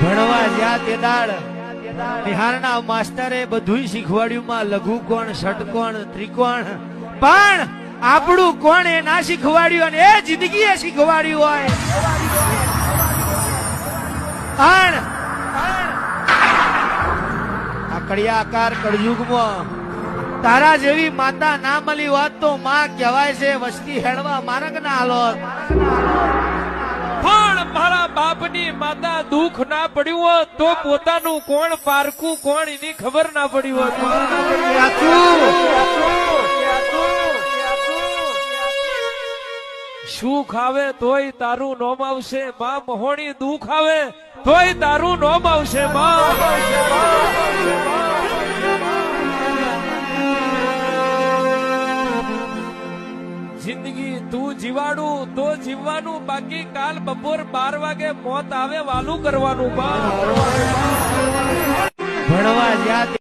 ભણવા જ્યાં તે દાડ બિહારના માસ્ટરે બધુંય શીખવાડ્યું માં લઘુ કોણ ષટકોણ ત્રિકોણ પણ આપણું કોણ એ ના શીખવાડ્યું અને એ જિંદગીએ શીખવાડ્યું હોય આ કડિયાકાર કળયુગમાં તારા જેવી માતા ના મળી હોત તો માં કહેવાય છે વસ્તી હેડવા માર્ગ ના હાલોત પણ મારા બાપની માતા દુઃખ ના પડ્યું હોત તો પોતાનું કોણ પારખું કોણ એની ખબર ના પડી હોત સુખ આવે તોય તારું નોમ આવશે માં મહોણી દુઃખ આવે તોય તારું નોમ આવશે માં જિંદગી તું જીવાડું તો જીવવાનું બાકી કાલ બપોર 12 વાગે મોત આવે વાલું કરવાનું બા ભણવા જ્યાં